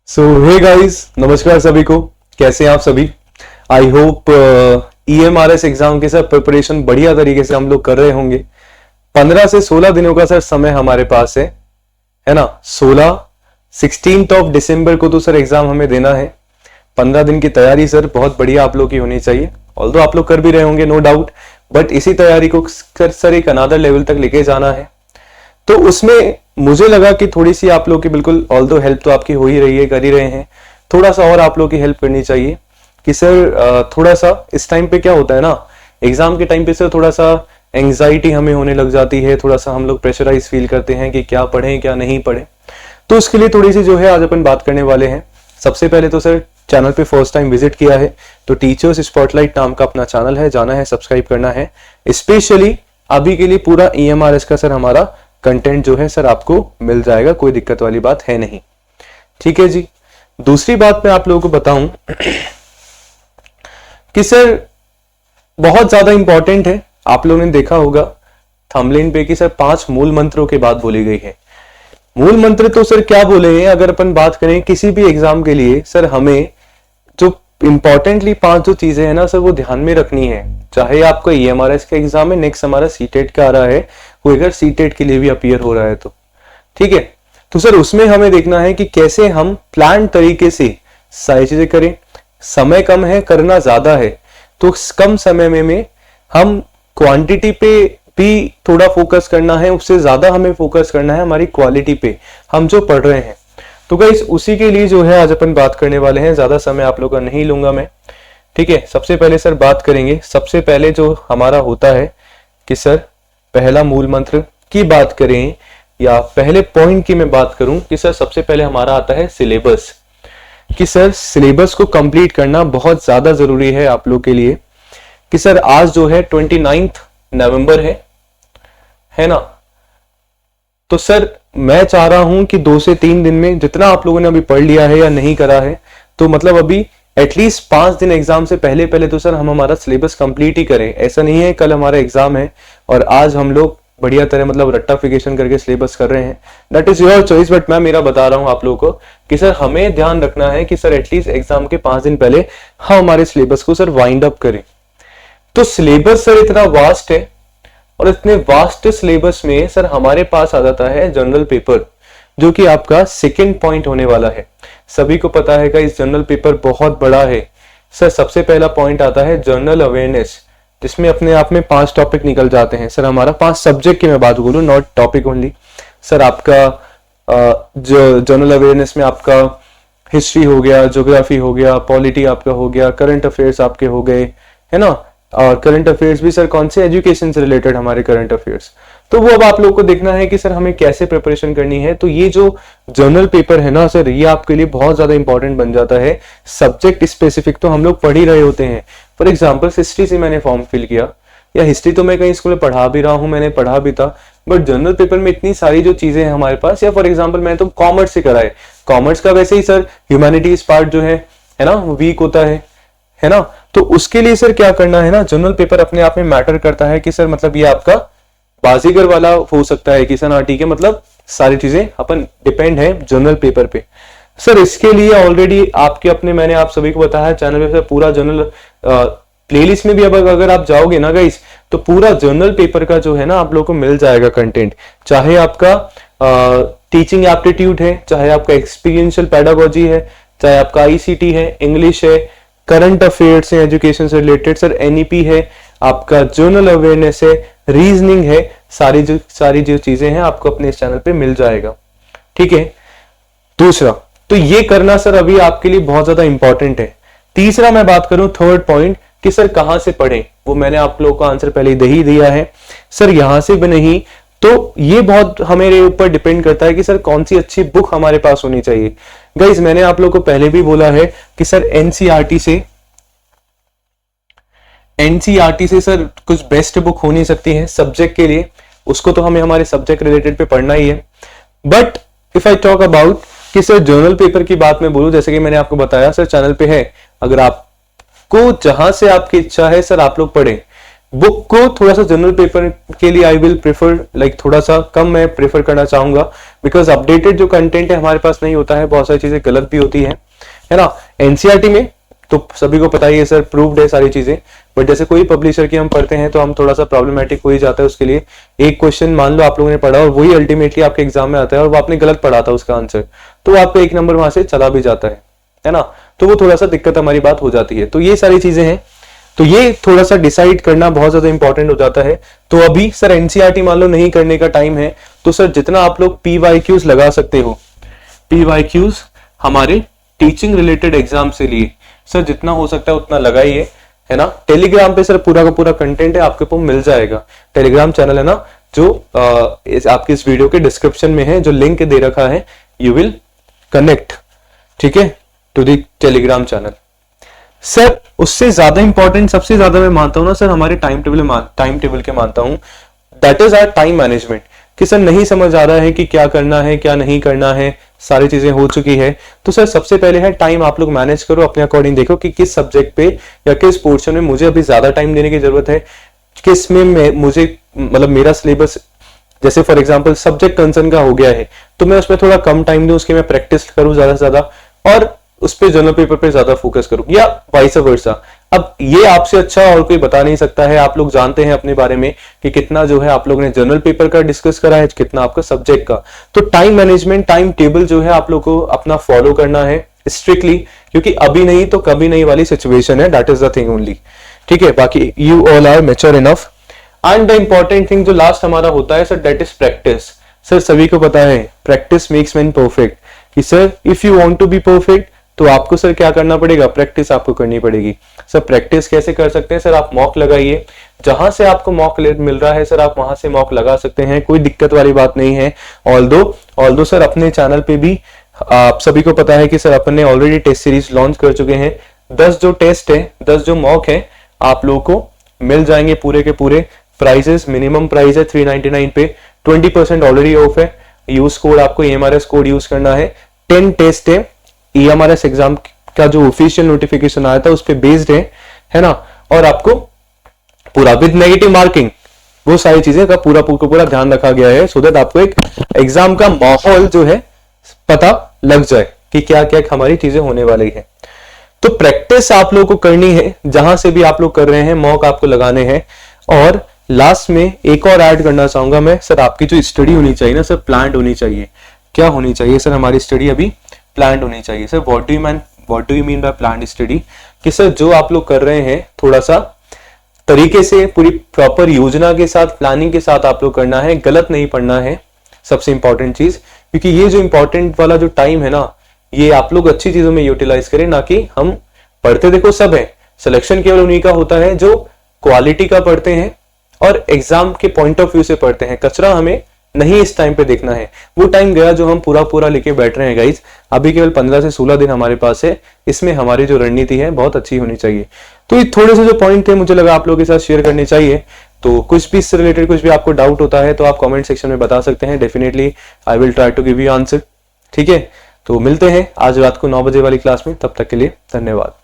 सो hey guys, नमस्कार सभी को। कैसे हैं आप सभी? आई होप EMRS एग्जाम के सर प्रिपरेशन बढ़िया तरीके से हम लोग कर रहे होंगे। 15 से 16 दिनों का सर समय हमारे पास है ना। 16 दिसंबर को तो सर एग्जाम हमें देना है। 15 दिन की तैयारी सर बहुत बढ़िया आप लोग की होनी चाहिए। ऑल्दो आप लोग कर भी रहे होंगे नो डाउट, बट इसी तैयारी को सर एक अनादर लेवल तक लेके जाना है। तो उसमें मुझे लगा कि थोड़ी सी आप लोग की बिल्कुल ऑल्दो हेल्प तो आपकी हो ही रही है, कर ही रहे हैं, थोड़ा सा और आप लोग की हेल्प करनी चाहिए कि सर थोड़ा सा इस टाइम पे क्या होता है ना, एग्जाम के टाइम पे सर थोड़ा सा एंग्जाइटी हमें होने लग जाती है, थोड़ा सा हम लोग प्रेशराइज फील करते हैं कि क्या पढ़ें क्या नहीं पढ़ें। तो उसके लिए थोड़ी सी जो है आज अपन बात करने वाले हैं। सबसे पहले तो सर चैनल पे फर्स्ट टाइम विजिट किया है तो टीचर्स स्पॉटलाइट नाम का अपना चैनल है, जाना है, सब्सक्राइब करना है। स्पेशली अभी के लिए पूरा EMRS का सर हमारा कंटेंट जो है सर आपको मिल जाएगा, कोई दिक्कत वाली बात है नहीं। ठीक है जी। दूसरी बात मैं आप लोगों को बताऊं कि सर बहुत ज्यादा इंपॉर्टेंट है, आप लोगों ने देखा होगा थंबनेल पे कि सर 5 मूल मंत्रों की बात बोली गई है। मूल मंत्र तो सर क्या बोले हैं, अगर अपन बात करें किसी भी एग्जाम के लिए सर हमें जो इंपॉर्टेंटली 5 जो चीजें हैं ना सर वो ध्यान में रखनी है। चाहे आपका EMRS का एग्जाम है, नेक्स्ट हमारा सीटेट का आ रहा है, कोई अगर सीटेट के लिए भी अपीयर हो रहा है तो ठीक है। तो सर उसमें हमें देखना है कि कैसे हम प्लान तरीके से सारी चीजें करें। समय कम है, करना ज्यादा है, तो कम समय में हम क्वांटिटी पे भी थोड़ा फोकस करना है, उससे ज्यादा हमें फोकस करना है हमारी क्वालिटी पे, हम जो पढ़ रहे हैं। तो गाइस उसी के लिए जो है आज अपन बात करने वाले हैं। ज्यादा समय आप लोगों का नहीं लूंगा मैं, ठीक है। सबसे पहले सर बात करेंगे, सबसे पहले जो हमारा होता है कि सर पहला मूल मंत्र की बात करें या पहले पॉइंट की मैं बात करूं कि सर सबसे पहले हमारा आता है सिलेबस, कि सर सिलेबस को कंप्लीट करना बहुत ज्यादा जरूरी है आप लोग के लिए। कि सर आज जो है 29 नवंबर है ना। तो सर मैं चाह रहा हूं कि 2 से 3 दिन में जितना आप लोगों ने अभी पढ़ लिया है या नहीं करा है, तो मतलब अभी एटलीस्ट 5 दिन एग्जाम से पहले तो सर हम हमारा सिलेबस कंप्लीट ही करें। ऐसा नहीं है कल हमारा एग्जाम है और आज हम लोग बढ़िया तरह मतलब रट्टाफिकेशन करके सिलेबस कर रहे हैं। That is your choice, but मैं मेरा बता रहा हूं आप लोगों को कि सर हमें ध्यान रखना है कि सर एटलीस्ट एग्जाम के 5 दिन पहले हम हमारे सिलेबस को सर वाइंड अप करें। तो सिलेबस सर इतना वास्ट है और इतने वास्ट सिलेबस में सर हमारे पास आ जाता है जनरल पेपर, जो कि आपका सेकंड पॉइंट होने वाला है। सभी को पता है कि इस जनरल पेपर बहुत बड़ा है सर। सबसे पहला पॉइंट आता है जनरल अवेयरनेस, जिसमें अपने आप में 5 टॉपिक निकल जाते हैं सर हमारा। 5 सब्जेक्ट की मैं बात बोलूं, नॉट टॉपिक ओनली। सर आपका जो जनरल अवेयरनेस में आपका हिस्ट्री हो गया, ज्योग्राफी हो गया, पॉलिटी आपका हो गया, करंट अफेयर्स आपके हो गए, है ना। और करंट अफेयर्स भी सर कौन से, एजुकेशन से रिलेटेड हमारे करंट अफेयर्स। तो वो अब आप लोगों को देखना है कि सर हमें कैसे प्रिपरेशन करनी है। तो ये जो जर्नल पेपर है ना सर, ये आपके लिए बहुत ज्यादा इंपॉर्टेंट बन जाता है। सब्जेक्ट स्पेसिफिक तो हम लोग पढ़ ही रहे होते हैं। फॉर एग्जाम्पल हिस्ट्री से मैंने फॉर्म फिल किया, या हिस्ट्री तो मैं कहीं स्कूल में पढ़ा भी रहा हूँ, मैंने पढ़ा भी था, बट जनरल पेपर में इतनी सारी जो चीजें हैं हमारे पास, या फॉर एग्जाम्पल मैंने तो कॉमर्स से करा है, कॉमर्स का वैसे ही सर ह्यूमैनिटीज पार्ट जो है ना, वीक होता है ना। तो उसके लिए सर क्या करना है ना, जनरल पेपर अपने आप में मैटर करता है कि सर मतलब ये आपका बाजीगर वाला हो सकता है कि सर हाँ ठीक है, मतलब सारी चीजें अपन डिपेंड है जनरल पेपर पे। सर इसके लिए ऑलरेडी आपके अपने मैंने आप सभी को बताया चैनल पे सर पूरा जनरल प्लेलिस्ट में भी अब अगर आप जाओगे ना गाइस, तो पूरा जनरल पेपर का जो है ना आप लोगों को मिल जाएगा कंटेंट। चाहे आपका टीचिंग एप्टीट्यूड है, चाहे आपका एक्सपीरियंशियल पेडागोजी है, चाहे आपका ICT है, इंग्लिश है, करंट अफेयर्स है, एजुकेशन से रिलेटेड सर NEP है, आपका जनरल अवेयरनेस है, रीजनिंग है, सारी जो चीजें हैं आपको अपने इस चैनल पे मिल जाएगा। ठीक है। दूसरा तो ये करना सर अभी आपके लिए बहुत ज्यादा इंपॉर्टेंट है। तीसरा मैं बात करूं थर्ड पॉइंट कि सर कहां से पढ़ें, वो मैंने आप लोगों को आंसर पहले दे ही दिया है सर। यहां से भी नहीं तो ये बहुत हमारे ऊपर डिपेंड करता है कि सर कौन सी अच्छी बुक हमारे पास होनी चाहिए। गाइस मैंने आप लोगों को पहले भी बोला है कि सर NCERT से सर कुछ बेस्ट बुक हो नहीं सकती है सब्जेक्ट के लिए, उसको तो हमें हमारे सब्जेक्ट रिलेटेड पे पढ़ना ही है। But if I talk about कि सर जर्नल पेपर की बात मैं बोलूं, जैसे कि मैंने आपको बताया सर चैनल पे है, अगर आपको जहां से आपकी इच्छा है सर आप लोग पढ़ें। बुक को थोड़ा सा जनरल पेपर के लिए आई विल प्रेफर लाइक थोड़ा सा कम मैं प्रेफर करना चाहूंगा, बिकॉज अपडेटेड जो कंटेंट है हमारे पास नहीं होता है, बहुत सारी चीजें गलत भी होती है ना। एनसीईआरटी में तो सभी को पता ही है सर, प्रूव्ड है सारी चीजें, बट जैसे कोई पब्लिशर की हम पढ़ते हैं तो हम थोड़ा सा प्रॉब्लमेटिक हो ही जाता है उसके लिए। एक क्वेश्चन मान लो आप लोगों ने पढ़ा और वही अल्टीमेटली आपके एग्जाम में आता है और वो आपने गलत पढ़ा था उसका आंसर, तो आपको 1 नंबर वहां से चला भी जाता है ना, तो वो थोड़ा सा दिक्कत हमारी बात हो जाती है। तो ये सारी चीजें हैं, तो ये थोड़ा सा डिसाइड करना बहुत ज्यादा इंपॉर्टेंट हो जाता है। तो अभी सर एनसीईआरटी मान लो नहीं करने का टाइम है, तो सर जितना आप लोग पीवाईक्यूज लगा सकते हो, पीवाईक्यूज हमारे टीचिंग रिलेटेड एग्जाम से लिए सर जितना हो सकता है उतना लगाइए, है ना। टेलीग्राम पे सर पूरा का पूरा कंटेंट है आपके को मिल जाएगा, टेलीग्राम चैनल है ना जो आपकी इस वीडियो के डिस्क्रिप्शन में है, जो लिंक दे रखा है, यू विल कनेक्ट, ठीक है, to the Telegram channel. Sir उससे ज्यादा इंपॉर्टेंट, सबसे ज्यादा मैं मानता हूं ना सर हमारे टाइम टेबल के मानता हूं, that is our time management. कि सर नहीं समझ आ रहा है कि क्या करना है क्या नहीं करना है, सारी चीजें हो चुकी है, तो सर सबसे पहले है टाइम आप लोग मैनेज करो, अपने अकॉर्डिंग देखो कि किस सब्जेक्ट पे या किस पोर्शन में मुझे अभी ज्यादा टाइम देने की जरूरत है, किस में मुझे मतलब मेरा सिलेबस, जैसे फॉर एग्जांपल सब्जेक्ट कंसर्न का हो गया है तो मैं उसमें थोड़ा कम टाइम दूं, उसके मैं प्रैक्टिस करूं ज्यादा से ज्यादा और उस पे जनरल पेपर पे ज्यादा फोकस करूं, या वाइस वर्सा। अब ये आपसे अच्छा और कोई बता नहीं सकता है, आप लोग जानते हैं अपने बारे में कि कितना जो है आप लोगों ने जनरल पेपर का डिस्कस करा है, कितना आपका सब्जेक्ट का। तो टाइम मैनेजमेंट, टाइम टेबल जो है आप लोग को अपना फॉलो करना है स्ट्रिक्टली, क्योंकि अभी नहीं तो कभी नहीं वाली सिचुएशन है, that is the thing only, ठीक है। बाकी you all are mature enough. And the important thing जो लास्ट हमारा होता है sir, that is practice. Sir सभी को पता है प्रैक्टिस मेक्स मैन परफेक्ट, कि sir if you want to be perfect तो आपको सर क्या करना पड़ेगा, प्रैक्टिस आपको करनी पड़ेगी। सर प्रैक्टिस कैसे कर सकते हैं, सर आप मॉक लगाइए, जहां से आपको मॉक मिल रहा है सर आप वहां से मॉक लगा सकते हैं, कोई दिक्कत वाली बात नहीं है। ऑल्दो सर अपने चैनल पे भी आप सभी को पता है कि सर अपन ने ऑलरेडी टेस्ट सीरीज लॉन्च कर चुके हैं। 10 जो टेस्ट है, 10 जो मॉक है आप लोगों को मिल जाएंगे पूरे के पूरे। प्राइसेस मिनिमम प्राइस है 399 पे, 20% ऑलरेडी ऑफ है। यूज कोड आपको EMRS कोड यूज करना है। 10 टेस्ट है, EMRS एग्जाम का जो ऑफिशियल नोटिफिकेशन आया था उस पे बेस्ड है ना, और आपको पूरा विद नेगेटिव मार्किंग, वो सारी चीजें का पूरा ध्यान रखा गया है, सो दैट आपको एक एग्जाम का माहौल जो है पता लग जाए कि क्या क्या हमारी चीजें होने वाली है। तो प्रैक्टिस आप लोगों को करनी है, जहां से भी आप लोग कर रहे हैं मॉक आपको लगाने हैं। और लास्ट में एक और ऐड करना चाहूंगा मैं, सर आपकी जो स्टडी होनी चाहिए ना सर, प्लान्ड होनी चाहिए। क्या होनी चाहिए सर, हमारी स्टडी अभी प्लान्ड होनी चाहिए। Sir what do you mean by planned study, कि सर जो आप लोग कर रहे हैं थोड़ा सा तरीके से, पूरी प्रॉपर योजना के साथ, प्लानिंग के साथ आप लोग करना है, गलत नहीं पढ़ना है, सबसे इंपॉर्टेंट चीज। क्योंकि ये जो इंपॉर्टेंट वाला जो टाइम है ना, ये आप लोग अच्छी चीजों में यूटिलाइज करें, ना कि हम पढ़ते देखो सब है, सिलेक्शन केवल उन्हीं का होता है जो क्वालिटी का पढ़ते हैं और एग्जाम के पॉइंट ऑफ व्यू से पढ़ते हैं। कचरा हमें नहीं इस टाइम पे देखना है, वो टाइम गया जो हम पूरा लेके बैठ रहे हैं गाइज। अभी केवल 15 से 16 दिन हमारे पास है, इसमें हमारी जो रणनीति है बहुत अच्छी होनी चाहिए। तो ये थोड़े से जो पॉइंट थे मुझे लगा आप लोगों के साथ शेयर करने चाहिए। तो कुछ भी इससे रिलेटेड कुछ भी आपको डाउट होता है तो आप कमेंट सेक्शन में बता सकते हैं, definitely I will try to give you answer, ठीक है। तो मिलते हैं आज रात को 9 बजे वाली क्लास में, तब तक के लिए धन्यवाद।